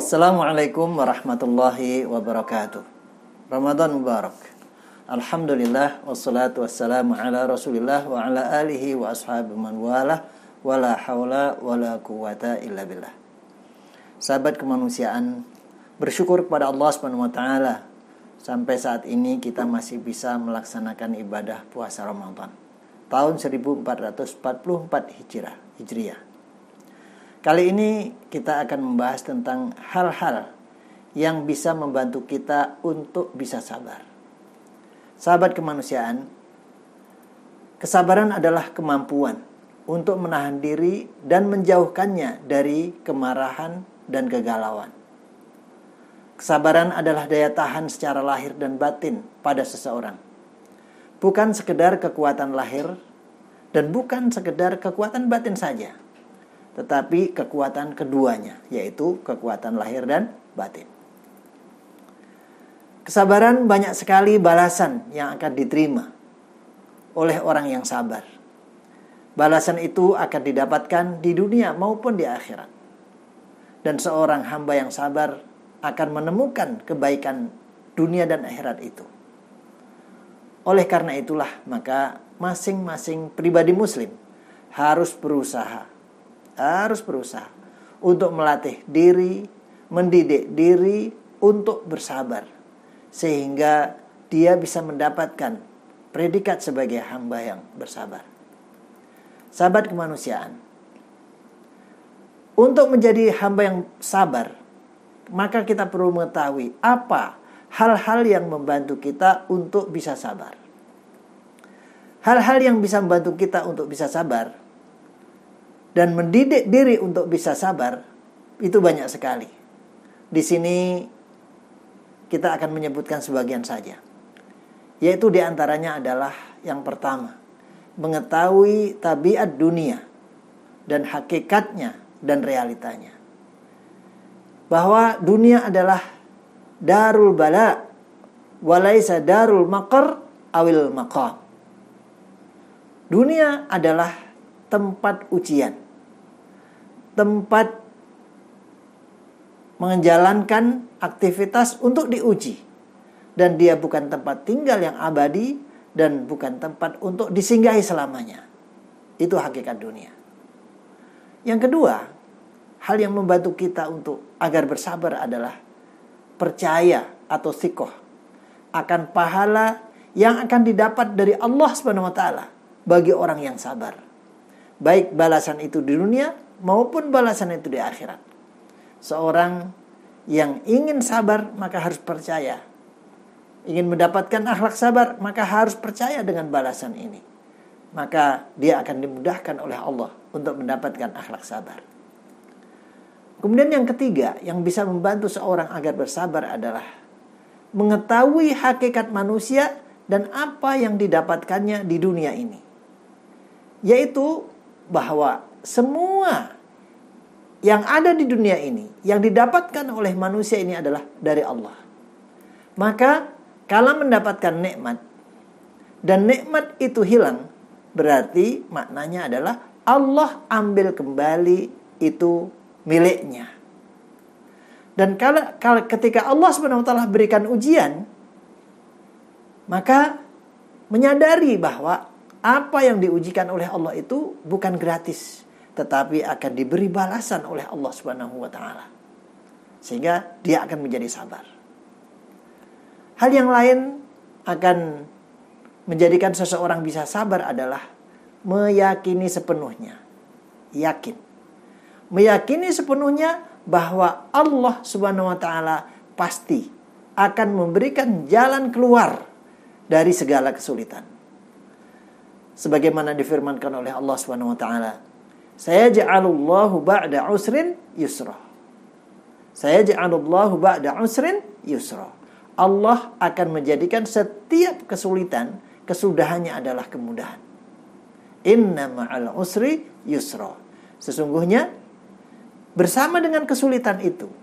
Assalamualaikum warahmatullahi wabarakatuh. Ramadan Mubarak. Alhamdulillah wassalatu wassalamu ala Rasulillah wa ala alihi wa ashabi man walah wala haula wala quwata illa billah. Sahabat kemanusiaan, bersyukur kepada Allah Subhanahu wa taala sampai saat ini kita masih bisa melaksanakan ibadah puasa Ramadan tahun 1444 Hijriah. Kali ini kita akan membahas tentang hal-hal yang bisa membantu kita untuk bisa sabar. Sahabat kemanusiaan, kesabaran adalah kemampuan untuk menahan diri dan menjauhkannya dari kemarahan dan kegalauan. Kesabaran adalah daya tahan secara lahir dan batin pada seseorang. Bukan sekedar kekuatan lahir dan bukan sekedar kekuatan batin saja, tetapi kekuatan keduanya, yaitu kekuatan lahir dan batin. Kesabaran banyak sekali balasan yang akan diterima oleh orang yang sabar. Balasan itu akan didapatkan di dunia maupun di akhirat. Dan seorang hamba yang sabar akan menemukan kebaikan dunia dan akhirat itu. Oleh karena itulah, maka masing-masing pribadi muslim harus berusaha untuk melatih diri, mendidik diri untuk bersabar, sehingga dia bisa mendapatkan predikat sebagai hamba yang bersabar. Sahabat kemanusiaan, untuk menjadi hamba yang sabar, maka kita perlu mengetahui apa hal-hal yang membantu kita untuk bisa sabar. Hal-hal yang bisa membantu kita untuk bisa sabar dan mendidik diri untuk bisa sabar itu banyak sekali. Di sini kita akan menyebutkan sebagian saja. Yaitu diantaranya adalah yang pertama, mengetahui tabiat dunia dan hakikatnya dan realitanya. Bahwa dunia adalah darul bala walaisa darul maqar awil maqam. Dunia adalah tempat ujian, tempat menjalankan aktivitas untuk diuji, dan dia bukan tempat tinggal yang abadi dan bukan tempat untuk disinggahi selamanya. Itu hakikat dunia. Yang kedua, hal yang membantu kita untuk agar bersabar adalah percaya atau thiqah akan pahala yang akan didapat dari Allah Subhanahu wa taala bagi orang yang sabar. Baik balasan itu di dunia maupun balasan itu di akhirat. Seorang yang ingin sabar maka harus percaya. Ingin mendapatkan akhlak sabar maka harus percaya dengan balasan ini. Maka dia akan dimudahkan oleh Allah untuk mendapatkan akhlak sabar. Kemudian yang ketiga yang bisa membantu seorang agar bersabar adalah mengetahui hakikat manusia dan apa yang didapatkannya di dunia ini. Yaitu bahwa semua yang ada di dunia ini, yang didapatkan oleh manusia ini adalah dari Allah. Maka kalau mendapatkan nikmat dan nikmat itu hilang, berarti maknanya adalah Allah ambil kembali itu miliknya. Dan kalau ketika Allah SWT berikan ujian, maka menyadari bahwa apa yang diujikan oleh Allah itu bukan gratis, tetapi akan diberi balasan oleh Allah Subhanahu wa taala. Sehingga dia akan menjadi sabar. Hal yang lain akan menjadikan seseorang bisa sabar adalah meyakini sepenuhnya. Yakin. Meyakini sepenuhnya bahwa Allah Subhanahu wa taala pasti akan memberikan jalan keluar dari segala kesulitan. Sebagaimana difirmankan oleh Allah Subhanahu wa taala, sayaj'alullahu ba'da usrin yusra. Sayaj'alullahu ba'da usrin yusra. Allah akan menjadikan setiap kesulitan kesudahannya adalah kemudahan. Inna ma'al usri yusra. Sesungguhnya bersama dengan kesulitan itu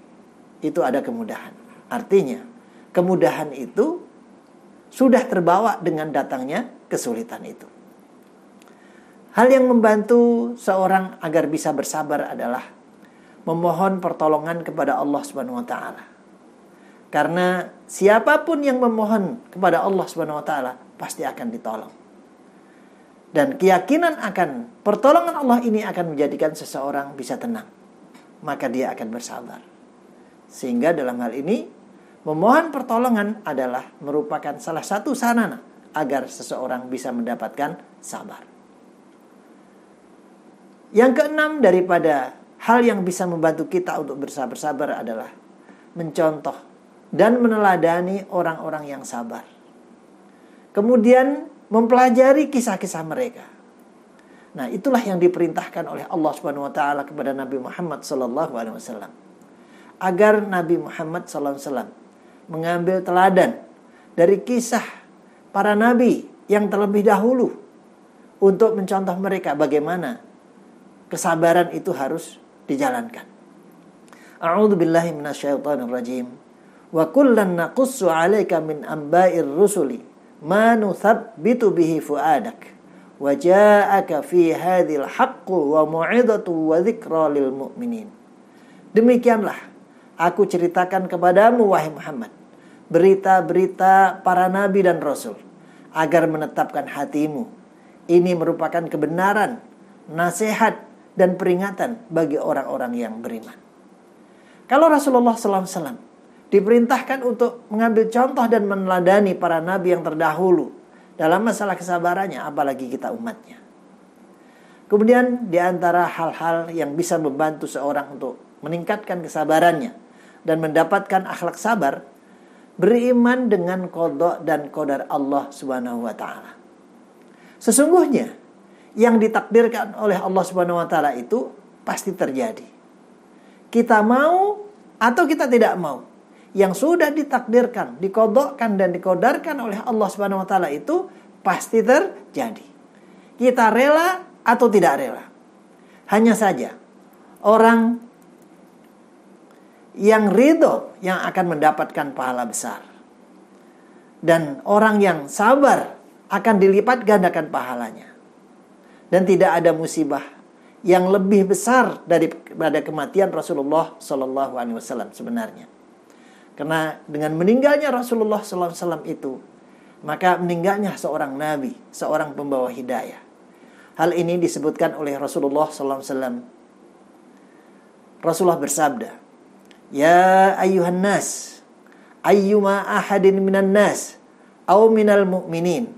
ada kemudahan. Artinya, kemudahan itu sudah terbawa dengan datangnya kesulitan itu. Hal yang membantu seorang agar bisa bersabar adalah memohon pertolongan kepada Allah Subhanahu wa taala. Karena siapapun yang memohon kepada Allah Subhanahu wa taala pasti akan ditolong. Dan keyakinan akan pertolongan Allah ini akan menjadikan seseorang bisa tenang. Maka dia akan bersabar. Sehingga dalam hal ini memohon pertolongan adalah merupakan salah satu sarana agar seseorang bisa mendapatkan sabar. Yang keenam daripada hal yang bisa membantu kita untuk bersabar adalah mencontoh dan meneladani orang-orang yang sabar. Kemudian mempelajari kisah-kisah mereka. Nah, itulah yang diperintahkan oleh Allah Subhanahu wa taala kepada Nabi Muhammad sallallahu alaihi wasallam. Agar Nabi Muhammad sallallahu alaihi wasallam mengambil teladan dari kisah para nabi yang terlebih dahulu untuk mencontoh mereka bagaimana kesabaran itu harus dijalankan. A'udzu billahi minasyaitonir rajim. Wa kullan naqussu 'alaika min amba'ir rusuli ma nuthabbitu bihi fu'adak wa ja'aka fi hadzal haqqu wa mau'izatu wa dzikra lil mu'minin. Demikianlah aku ceritakan kepadamu wahai Muhammad berita-berita para nabi dan rasul agar menetapkan hatimu. Ini merupakan kebenaran, nasihat dan peringatan bagi orang-orang yang beriman. Kalau Rasulullah SAW diperintahkan untuk mengambil contoh dan meneladani para nabi yang terdahulu dalam masalah kesabarannya, apalagi kita umatnya. Kemudian di antara hal-hal yang bisa membantu seorang untuk meningkatkan kesabarannya dan mendapatkan akhlak sabar, beriman dengan qada dan qadar Allah Subhanahu wa taala. Sesungguhnya yang ditakdirkan oleh Allah Subhanahu wa taala itu pasti terjadi. Kita mau atau kita tidak mau, yang sudah ditakdirkan, diqadhakan dan diqadarkan oleh Allah Subhanahu wa taala itu pasti terjadi. Kita rela atau tidak rela. Hanya saja orang yang ridho yang akan mendapatkan pahala besar. Dan orang yang sabar akan dilipat gandakan pahalanya. Dan tidak ada musibah yang lebih besar daripada kematian Rasulullah Sallallahu Alaihi Wasallam sebenarnya. Karena dengan meninggalnya Rasulullah Sallallahu Alaihi Wasallam itu, maka meninggalnya seorang nabi, seorang pembawa hidayah. Hal ini disebutkan oleh Rasulullah Sallallahu Alaihi Wasallam. Rasulullah bersabda, "Ya ayyuhan nas, ayyuma ahadin minan nas, aw minal mu'minin,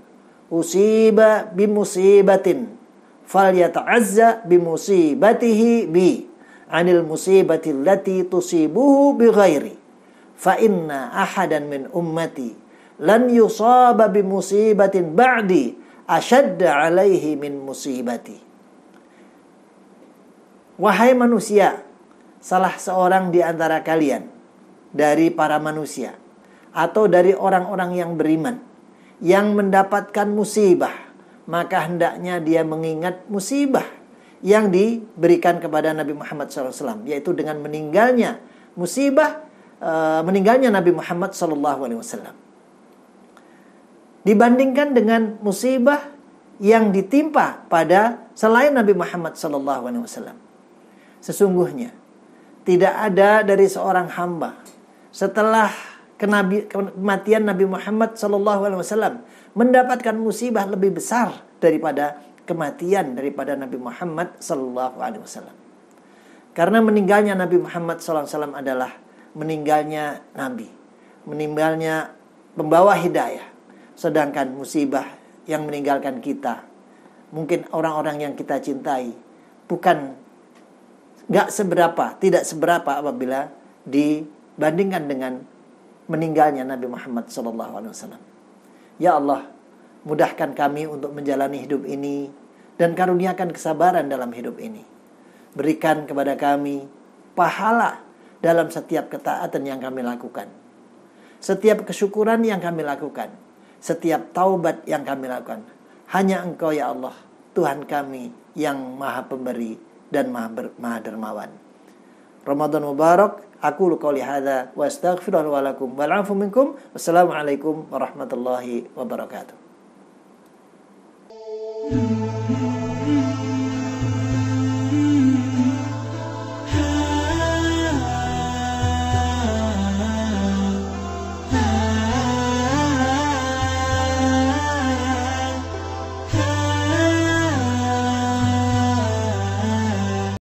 usiba bimusibatin, falyata'azza bimusibatihi bi, anil musibati allati tusibuhu bighairi, fa inna ahadan min ummati lan yusaba bimusibatin ba'di ashadda alaihi min musibati." Wahai manusia, salah seorang di antara kalian dari para manusia atau dari orang-orang yang beriman yang mendapatkan musibah, maka hendaknya dia mengingat musibah yang diberikan kepada Nabi Muhammad SAW, yaitu dengan meninggalnya meninggalnya Nabi Muhammad SAW. Dibandingkan dengan musibah yang ditimpa pada selain Nabi Muhammad SAW. Sesungguhnya tidak ada dari seorang hamba setelah kematian Nabi Muhammad SAW mendapatkan musibah lebih besar daripada kematian daripada Nabi Muhammad SAW. Karena meninggalnya Nabi Muhammad SAW adalah meninggalnya Nabi, meninggalnya pembawa hidayah. Sedangkan musibah yang meninggalkan kita, mungkin orang-orang yang kita cintai, tidak seberapa apabila dibandingkan dengan meninggalnya Nabi Muhammad SAW. Ya Allah, mudahkan kami untuk menjalani hidup ini dan karuniakan kesabaran dalam hidup ini. Berikan kepada kami pahala dalam setiap ketaatan yang kami lakukan, setiap kesyukuran yang kami lakukan, setiap taubat yang kami lakukan. Hanya Engkau ya Allah, Tuhan kami yang Maha Pemberi dan Maha Dermawan. Ramadan Mubarak. Aku qouli hadza wa astaghfirullaha wa lakum wal 'afu minkum. Wassalamualaikum warahmatullahi wabarakatuh.